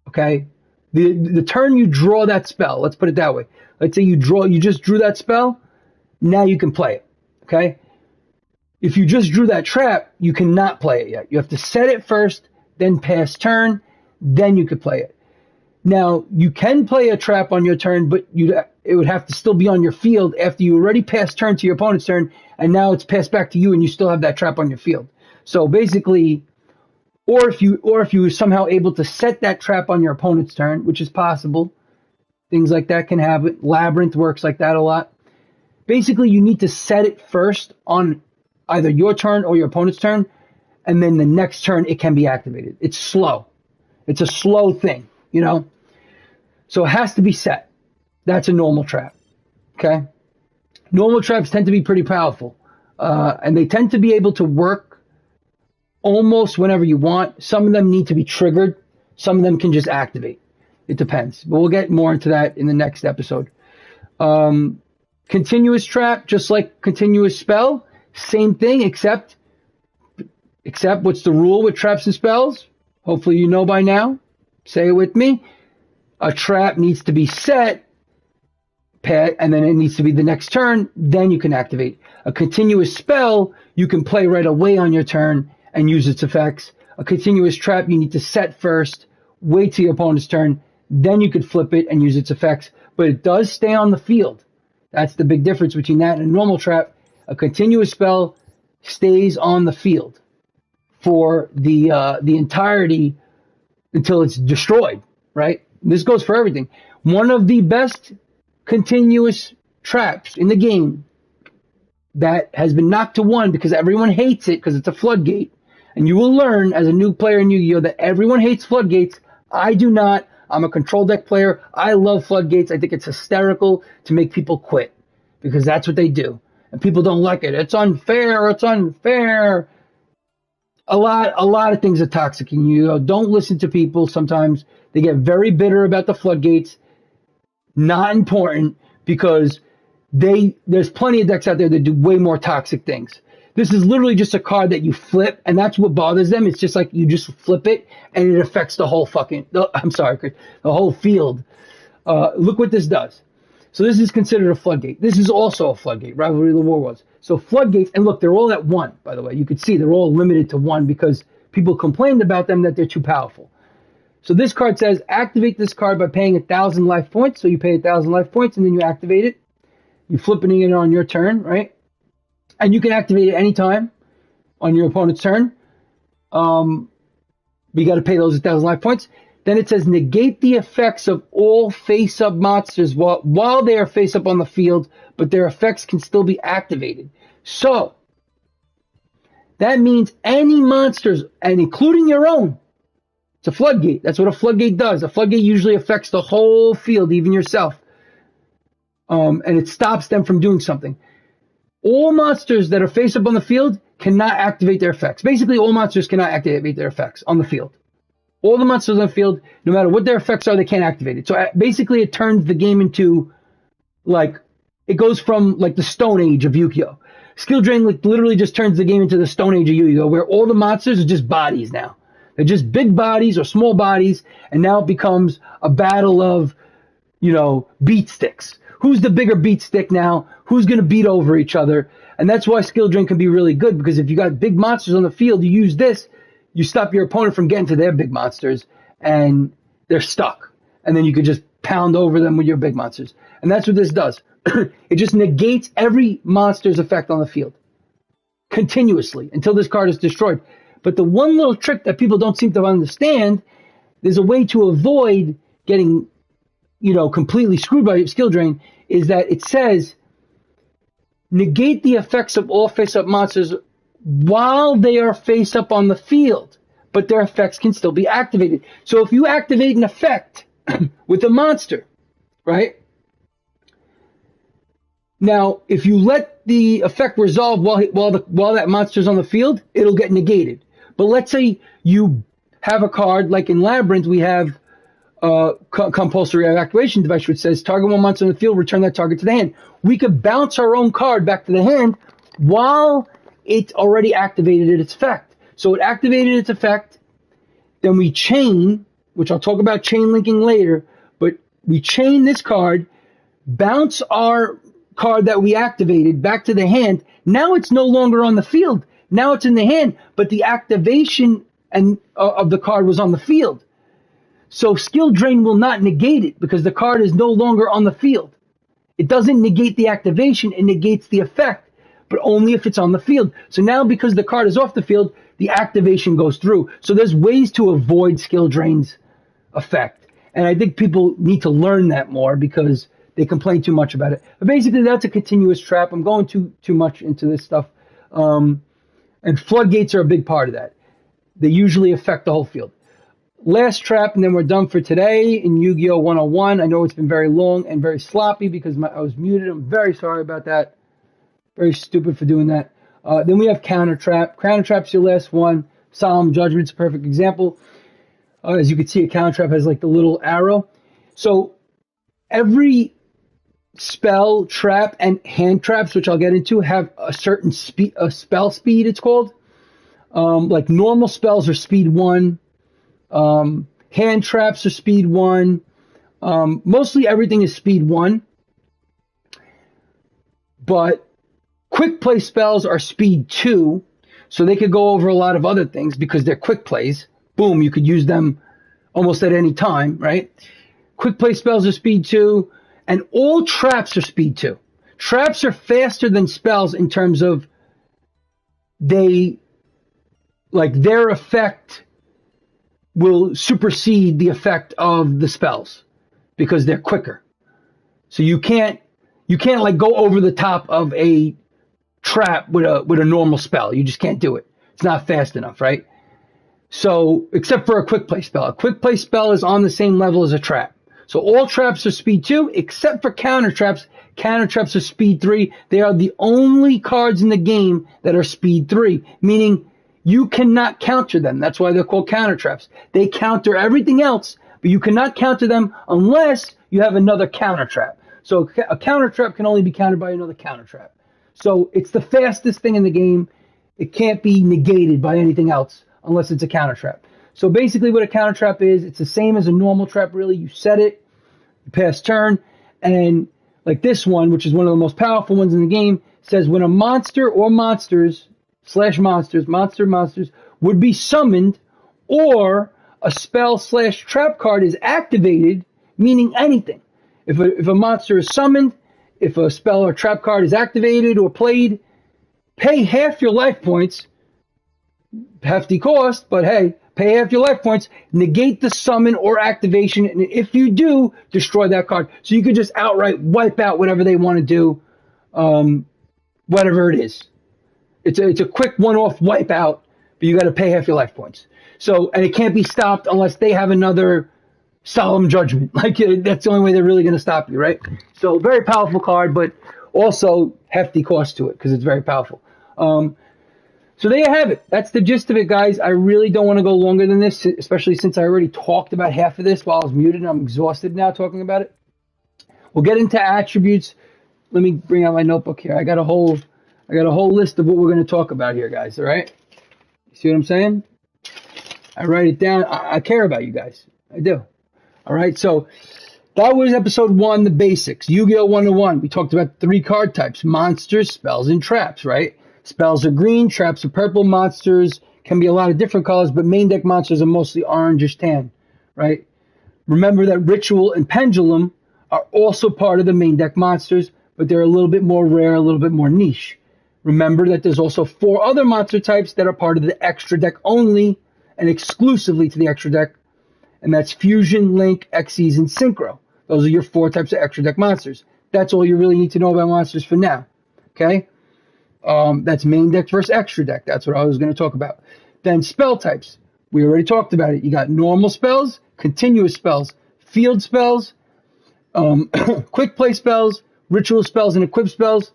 Okay? The turn you draw that spell, let's put it that way. Let's say you just drew that spell, now you can play it. Okay? If you just drew that trap, you cannot play it yet. You have to set it first, then pass turn, then you could play it. Now, you can play a trap on your turn, but it would have to still be on your field after you already passed turn to your opponent's turn, and now it's passed back to you, and you still have that trap on your field. So basically, or if you were somehow able to set that trap on your opponent's turn, which is possible, things like that can happen. Labyrinth works like that a lot. Basically, you need to set it first on either your turn or your opponent's turn, and then the next turn it can be activated. It's slow. It's a slow thing, So it has to be set. That's a normal trap. Okay? Normal traps tend to be pretty powerful. And they tend to be able to work almost whenever you want. Some of them need to be triggered. Some of them can just activate. It depends. But we'll get more into that in the next episode. Continuous trap, just like continuous spell. Same thing, except what's the rule with traps and spells? Hopefully you know by now. Say it with me. A trap needs to be set, and then it needs to be the next turn, then you can activate. A continuous spell, you can play right away on your turn and use its effects. A continuous trap, you need to set first, wait till your opponent's turn, then you could flip it and use its effects. But it does stay on the field. That's the big difference between that and a normal trap. A continuous spell stays on the field for the entirety until it's destroyed, right? This goes for everything. One of the best continuous traps in the game that has been knocked to one because everyone hates it because it's a floodgate. And you will learn as a new player in Yu-Gi-Oh! That everyone hates floodgates. I do not. I'm a control deck player. I love floodgates. I think it's hysterical to make people quit because that's what they do. And people don't like it. It's unfair. It's unfair. A lot of things are toxic in Yu-Gi-Oh! Don't listen to people. Sometimes they get very bitter about the floodgates. Not important because there's plenty of decks out there that do way more toxic things. This is literally just a card that you flip, and that's what bothers them. It's just like you just flip it, and it affects the whole I'm sorry, Chris, the whole field. Look what this does. So this is considered a floodgate. This is also a floodgate, Rivalry of the War was. So floodgates, and look, they're all at 1, by the way. You can see they're all limited to 1 because people complained about them that they're too powerful. So this card says, activate this card by paying 1,000 life points. So you pay 1,000 life points, and then you activate it. You're flipping it on your turn, right? And you can activate it anytime on your opponent's turn. But you got to pay those 1,000 life points. Then it says negate the effects of all face-up monsters while they are face-up on the field, but their effects can still be activated. So that means any monsters, and including your own, it's a floodgate. That's what a floodgate does. A floodgate usually affects the whole field, even yourself. And it stops them from doing something. All monsters that are face up on the field cannot activate their effects. Basically, all monsters cannot activate their effects on the field. All the monsters on the field, no matter what their effects are, they can't activate it. So basically, it turns the game into, it goes from, the Stone Age of Yugioh. Skill Drain literally just turns the game into the Stone Age of Yugioh, where all the monsters are just bodies now. They're just big bodies or small bodies, and now it becomes a battle of, beat sticks. Who's the bigger beat stick now? Who's going to beat over each other? And that's why skill drain can be really good, because if you got big monsters on the field, you use this, you stop your opponent from getting to their big monsters, and they're stuck. And then you could just pound over them with your big monsters. And that's what this does. It just negates every monster's effect on the field continuously until this card is destroyed. But the one little trick that people don't seem to understand, there's a way to avoid getting, completely screwed by skill drain, is that it says negate the effects of all face-up monsters while they are face-up on the field, but their effects can still be activated. So if you activate an effect with a monster, right? Now, if you let the effect resolve while that monster's on the field, it'll get negated. But let's say you have a card, like in Labyrinth, we have compulsory activation device, which says target one monster on the field, return that target to the hand. We could bounce our own card back to the hand while it's already activated its effect. So it activated its effect, then we chain, which I'll talk about chain linking later, but we chain this card, bounce our card that we activated back to the hand. Now it's no longer on the field. Now it's in the hand, but the activation of the card was on the field. So skill drain will not negate it because the card is no longer on the field. It doesn't negate the activation, it negates the effect, but only if it's on the field. So now because the card is off the field, the activation goes through. So there's ways to avoid skill drain's effect. And I think people need to learn that more because they complain too much about it. But basically that's a continuous trap. I'm going too much into this stuff. And floodgates are a big part of that. They usually affect the whole field. Last trap, and then we're done for today in Yu-Gi-Oh! 101. I know it's been very long and very sloppy because I was muted. I'm very sorry about that. Very stupid for doing that. Then we have counter trap. Counter trap's your last one. Solemn Judgment's a perfect example. As you can see, a counter trap has like the little arrow. So every spell, trap, and hand traps, which I'll get into, have a certain speed, a spell speed, it's called. Like normal spells are speed 1. Hand traps are speed 1. Mostly everything is speed 1. But quick play spells are speed 2. So they could go over a lot of other things because they're quick plays. Boom, you could use them almost at any time, right? Quick play spells are speed 2. And all traps are speed 2. Traps are faster than spells in terms of their effect will supersede the effect of the spells because they're quicker. So you can't like go over the top of a trap with a normal spell. You just can't do it. It's not fast enough, right? So except for a quick play spell. A quick play spell is on the same level as a trap. So all traps are speed 2 except for counter traps. Counter traps are speed 3. They are the only cards in the game that are speed 3, meaning you cannot counter them. That's why they're called counter traps. They counter everything else, but you cannot counter them unless you have another counter trap. So a counter trap can only be countered by another counter trap. So it's the fastest thing in the game. It can't be negated by anything else unless it's a counter trap. So basically what a counter trap is, it's the same as a normal trap really. You set it, you pass turn, and like this one, which is one of the most powerful ones in the game, says when a monster or monsters would be summoned or a spell / trap card is activated, meaning anything. If a monster is summoned, if a spell or trap card is activated or played, pay half your life points. Hefty cost, but hey, pay half your life points, negate the summon or activation, and if you do, destroy that card. So you could just outright wipe out whatever they want to do, whatever it is. It's a quick one-off wipeout, but you got to pay half your life points. So, and it can't be stopped unless they have another solemn judgment. Like that's the only way they're really going to stop you, right? So very powerful card, but also hefty cost to it because it's very powerful. So there you have it. That's the gist of it, guys. I really don't want to go longer than this, especially since I already talked about half of this while I was muted and I'm exhausted now talking about it. We'll get into attributes. Let me bring out my notebook here. I got a whole list of what we're going to talk about here, guys. All right? You see what I'm saying? I write it down. I care about you guys. I do. All right? So That was episode 1, the basics. Yu-Gi-Oh! 101. We talked about 3 card types: monsters, spells, and traps, right? Spells are green, traps are purple, monsters can be a lot of different colors, but main deck monsters are mostly orangish tan, right? Remember that Ritual and Pendulum are also part of the main deck monsters, but they're a little bit more rare, a little bit more niche. Remember that there's also 4 other monster types that are part of the extra deck only and exclusively to the extra deck, and that's Fusion, Link, Xyz, and Synchro. Those are your 4 types of extra deck monsters. That's all you really need to know about monsters for now, okay? That's main deck versus extra deck. That's what I was going to talk about. Then spell types. We already talked about it. You got normal spells, continuous spells, field spells, quick play spells, ritual spells, and equip spells.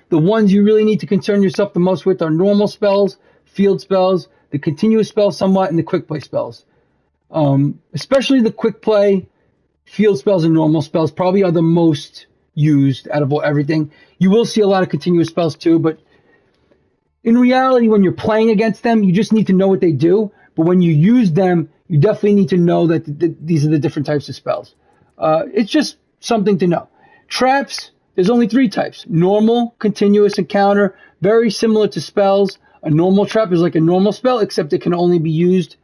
The ones you really need to concern yourself the most with are normal spells, field spells, the continuous spells somewhat, and the quick play spells. Especially the quick play, field spells, and normal spells probably are the most used out of everything. You will see a lot of continuous spells too, but in reality, when you're playing against them, you just need to know what they do. But when you use them, you definitely need to know that these are the different types of spells. It's just something to know. Traps, there's only 3 types: normal, continuous, and counter. Very similar to spells. A normal trap is like a normal spell, except it can only be used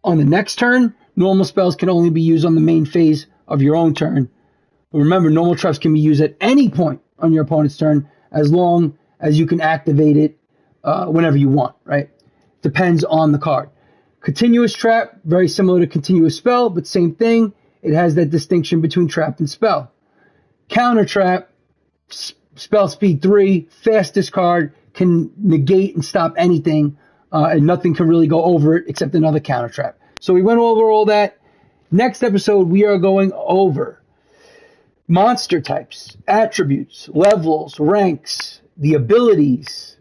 on the next turn. Normal spells can only be used on the main phase of your own turn. But remember, normal traps can be used at any point on your opponent's turn, as long as you can activate it whenever you want, right? Depends on the card. Continuous trap, very similar to continuous spell, but same thing. It has that distinction between trap and spell. Counter trap, spell speed 3, fastest card, can negate and stop anything, and nothing can really go over it except another counter trap. So we went over all that. Next episode, we are going over monster types, attributes, levels, ranks, the abilities,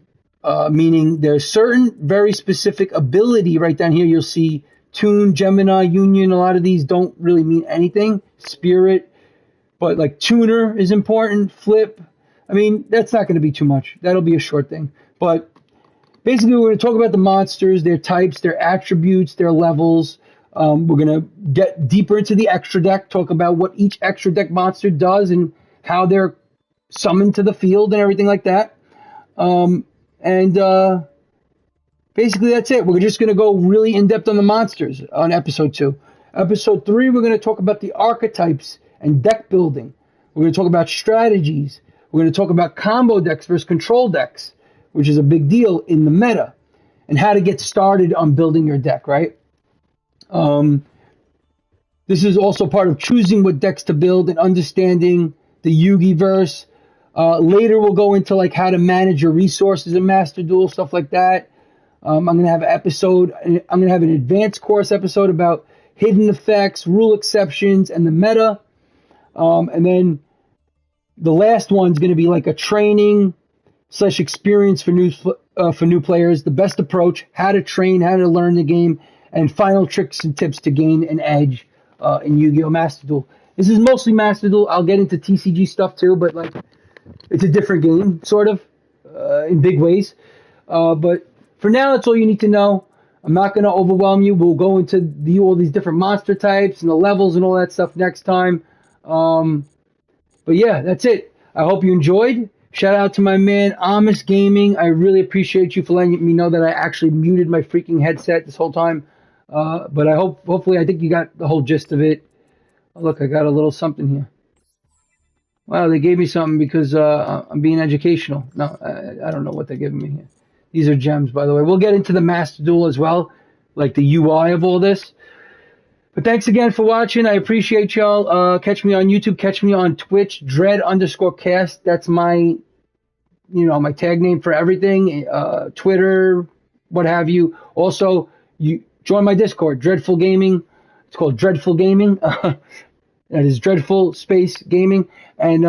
meaning there's certain very specific ability right down here. You'll see Tune, Gemini, Union. A lot of these don't really mean anything. Spirit, but like Tuner is important. Flip. I mean, that's not going to be too much. That'll be a short thing. But basically, we're going to talk about the monsters, their types, their attributes, their levels. We're going to get deeper into the extra deck, talk about what each extra deck monster does and how they're summoned to the field and everything like that. Basically, that's it. We're just going to go really in-depth on the monsters on episode 2. Episode 3, we're going to talk about the archetypes and deck building. We're going to talk about strategies. We're going to talk about combo decks versus control decks, which is a big deal in the meta, and how to get started on building your deck, right? This is also part of choosing what decks to build and understanding the Yugi-verse. Later, we'll go into like how to manage your resources in Master Duel, stuff like that. I'm going to have an advanced course episode about hidden effects, rule exceptions, and the meta. And then the last one's going to be like a training / experience for new players, the best approach, how to train, how to learn the game, and final tricks and tips to gain an edge in Yu-Gi-Oh! Master Duel. This is mostly Master Duel. I'll get into TCG stuff too, but like it's a different game, sort of, in big ways. But for now, that's all you need to know. I'm not going to overwhelm you. We'll go into all these different monster types and the levels and all that stuff next time. But yeah, that's it. I hope you enjoyed. Shout out to my man, Amos Gaming. I really appreciate you for letting me know that I actually muted my freaking headset this whole time. But hopefully, I think you got the whole gist of it. Oh, look, I got a little something here. Wow, they gave me something because I'm being educational. No, I don't know what they're giving me here. These are gems, by the way. We'll get into the Master Duel as well, like the UI of all this. But thanks again for watching. I appreciate y'all. Catch me on YouTube. Catch me on Twitch. Dread_cast. That's my, my tag name for everything. Twitter, what have you. Also, you join my Discord, Dreadful Gaming. It's called Dreadful Gaming. That is Dreadful Space Gaming. And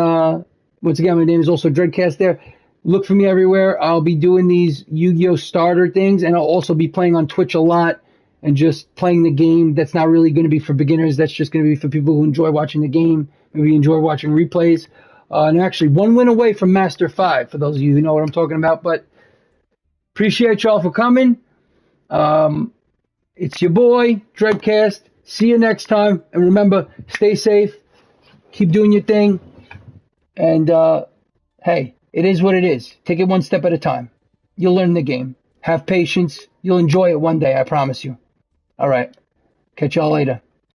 once again, my name is also Dreadcast there. Look for me everywhere. I'll be doing these Yu-Gi-Oh! Starter things, and I'll also be playing on Twitch a lot and just playing the game. That's not really going to be for beginners. That's just going to be for people who enjoy watching the game, maybe enjoy watching replays. And actually, 1 win away from Master 5, for those of you who know what I'm talking about. But appreciate y'all for coming. It's your boy, Dreadcast, See you next time. And remember, stay safe. Keep doing your thing. And hey, it is what it is. Take it one step at a time. You'll learn the game. Have patience. You'll enjoy it one day, I promise you. All right. Catch y'all later.